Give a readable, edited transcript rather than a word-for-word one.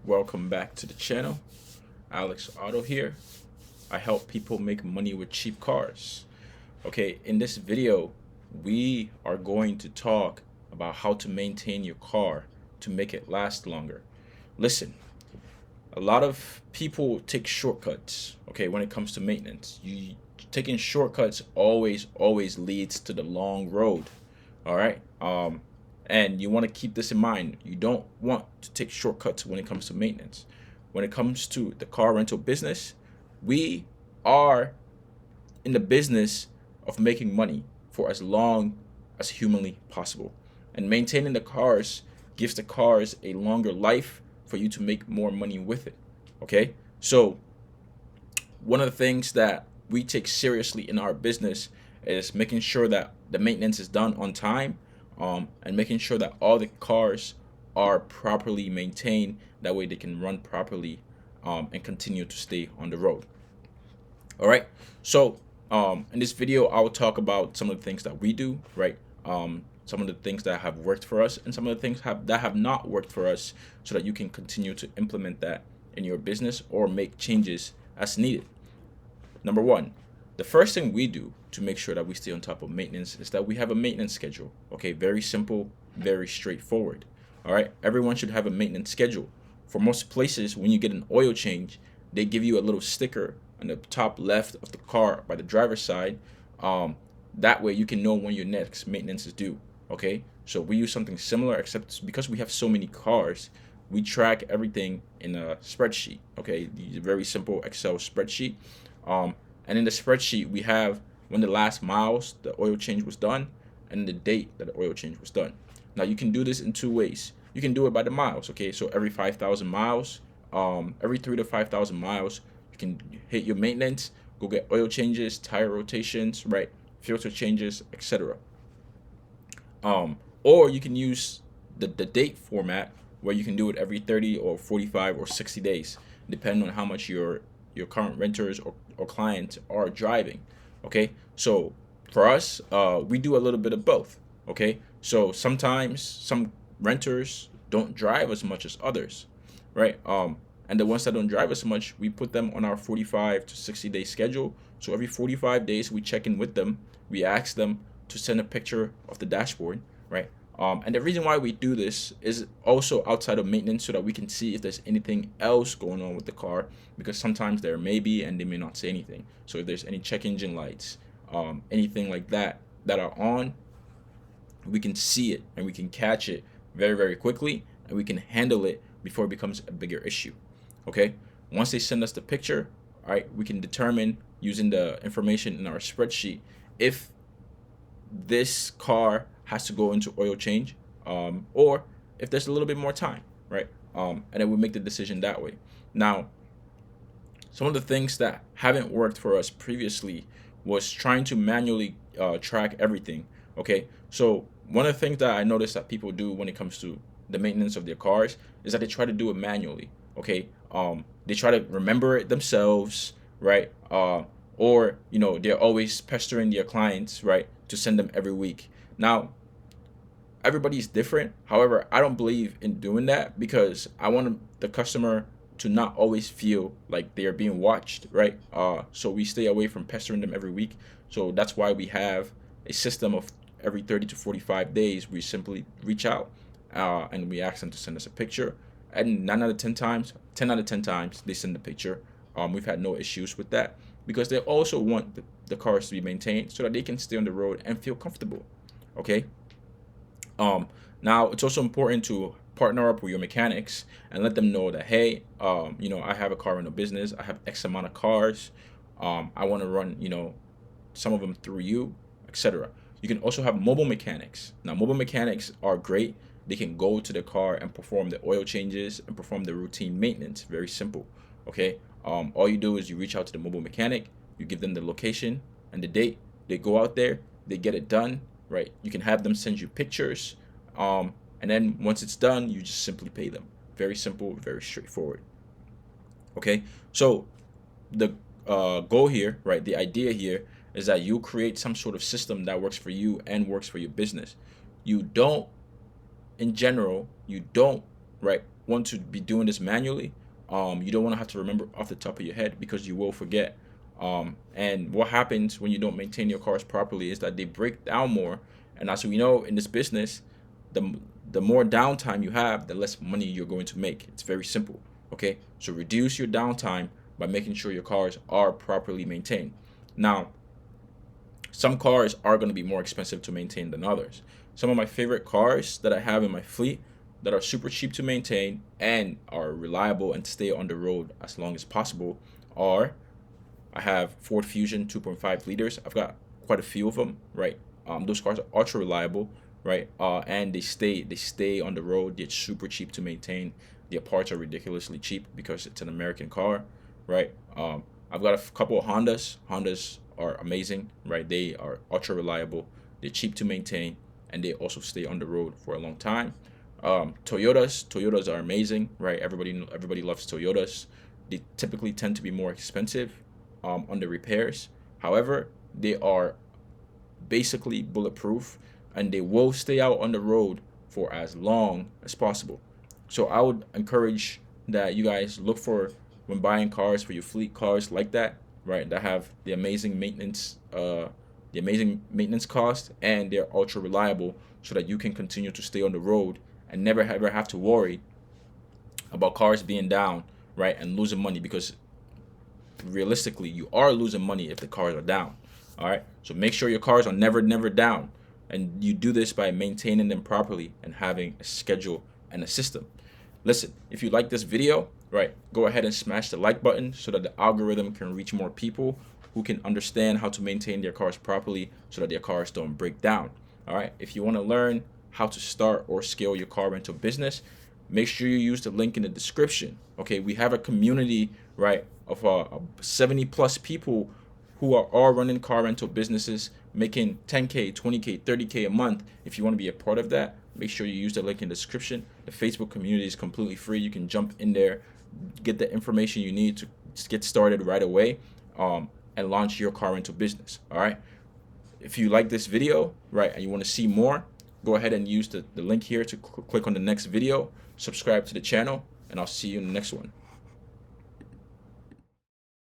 Welcome back to the channel. Alex Auto here. I help people make money with cheap cars. Okay, in this video, we are going to talk about how to maintain your car to make it last longer. Listen, a lot of people take shortcuts, okay, when it comes to maintenance. Taking shortcuts always leads to the long road. All right. And you want to keep this in mind. You don't want to take shortcuts when it comes to maintenance. When it comes to the car rental business, we are in the business of making money for as long as humanly possible. And maintaining the cars gives the cars a longer life for you to make more money with it. Okay? So, one of the things that we take seriously in our business is making sure that the maintenance is done on time, and making sure that all the cars are properly maintained. That way they can run properly, and continue to stay on the road. All right. So in this video, I will talk about some of the things that we do, right? Some of the things that have worked for us and some of the things that have not worked for us, so that you can continue to implement that in your business or make changes as needed. Number one, the first thing we do to make sure that we stay on top of maintenance is that we have a maintenance schedule. Okay, very simple, very straightforward. All right, everyone should have a maintenance schedule. For most places, when you get an oil change, they give you a little sticker on the top left of the car by the driver's side. That way you can know when your next maintenance is due. Okay, so we use something similar, except because we have so many cars, we track everything in a spreadsheet. Okay, a very simple Excel spreadsheet. And in the spreadsheet, we have when the last miles the oil change was done and the date that the oil change was done. Now you can do this in two ways. You can do it by the miles. Okay, so every 5,000 miles, every 3 to 5,000 miles, you can hit your maintenance, go get oil changes, tire rotations, right, filter changes, etc. Or you can use the date format, where you can do it every 30 or 45 or 60 days, depending on how much your current renters or clients are driving. Okay, so for us, we do a little bit of both. Okay, so sometimes some renters don't drive as much as others, right? And the ones that don't drive as much, we put them on our 45 to 60-day schedule. So every 45 days, we check in with them. We ask them to send a picture of the dashboard, right? And the reason why we do this is also outside of maintenance, so that we can see if there's anything else going on with the car, because sometimes there may be and they may not say anything. So if there's any check engine lights, anything like that are on, we can see it and we can catch it very quickly, and we can handle it before it becomes a bigger issue. Okay, once they send us the picture, all right, we can determine using the information in our spreadsheet if this car has to go into oil change, or if there's a little bit more time, right? And then we make the decision that way. Now, some of the things that haven't worked for us previously was trying to manually track everything. Okay, so one of the things that I noticed that people do when it comes to the maintenance of their cars is that they try to do it manually. Okay, they try to remember it themselves, right? Or they're always pestering their clients, right, to send them every week. Now, everybody's different. However, I don't believe in doing that, because I want the customer to not always feel like they are being watched, right? So we stay away from pestering them every week. So that's why we have a system of every 30 to 45 days, we simply reach out, and we ask them to send us a picture. And 10 out of 10 times, they send the picture. We've had no issues with that, because they also want the cars to be maintained so that they can stay on the road and feel comfortable. Okay. Now it's also important to partner up with your mechanics and let them know that, hey, I have a car rental business. I have X amount of cars. I want to run, some of them through you, etc. You can also have mobile mechanics. Now, mobile mechanics are great. They can go to the car and perform the oil changes and perform the routine maintenance. Very simple. Okay. All you do is you reach out to the mobile mechanic, you give them the location and the date. They go out there, they get it done, right? You can have them send you pictures, and then once it's done, you just simply pay them. Very simple, very straightforward. Okay, so the goal here, right? The idea here is that you create some sort of system that works for you and works for your business. You don't, in general, you don't right, want to be doing this manually, you don't want to have to remember off the top of your head because you will forget. And what happens when you don't maintain your cars properly is that they break down more. And as we know in this business, the the more downtime you have, the less money you're going to make. It's very simple. Okay, so reduce your downtime by making sure your cars are properly maintained. Now, some cars are going to be more expensive to maintain than others. Some of my favorite cars that I have in my fleet that are super cheap to maintain and are reliable and stay on the road as long as possible are, I have Ford Fusion 2.5 liters. I've got quite a few of them, right? Those cars are ultra reliable, right? And they stay on the road. They're super cheap to maintain. Their parts are ridiculously cheap because it's an American car, right? I've got a couple of Hondas. Hondas are amazing, right? They are ultra reliable. They're cheap to maintain, and they also stay on the road for a long time. Toyotas are amazing, right? Everybody loves Toyotas. They typically tend to be more expensive on the repairs. However, they are basically bulletproof, and they will stay out on the road for as long as possible. So I would encourage that you guys look for, when buying cars for your fleet, cars like that, right? That have the amazing maintenance cost, and they're ultra reliable, so that you can continue to stay on the road and never ever have to worry about cars being down, right, and losing money, because realistically you are losing money if the cars are down. All right, so make sure your cars are never down, and you do this by maintaining them properly and having a schedule and a system. Listen, if you like this video, right, go ahead and smash the like button so that the algorithm can reach more people who can understand how to maintain their cars properly so that their cars don't break down. All right, if you want to learn how to start or scale your car rental business, make sure you use the link in the description. Okay, we have a community, right, of 70 plus people who are all running car rental businesses, making 10K, 20K, 30K a month. If you want to be a part of that, make sure you use the link in the description. The Facebook community is completely free. You can jump in there, get the information you need to get started right away, and launch your car rental business. All right. If you like this video, right, and you want to see more, go ahead and use the link here to click on the next video, subscribe to the channel, and I'll see you in the next one.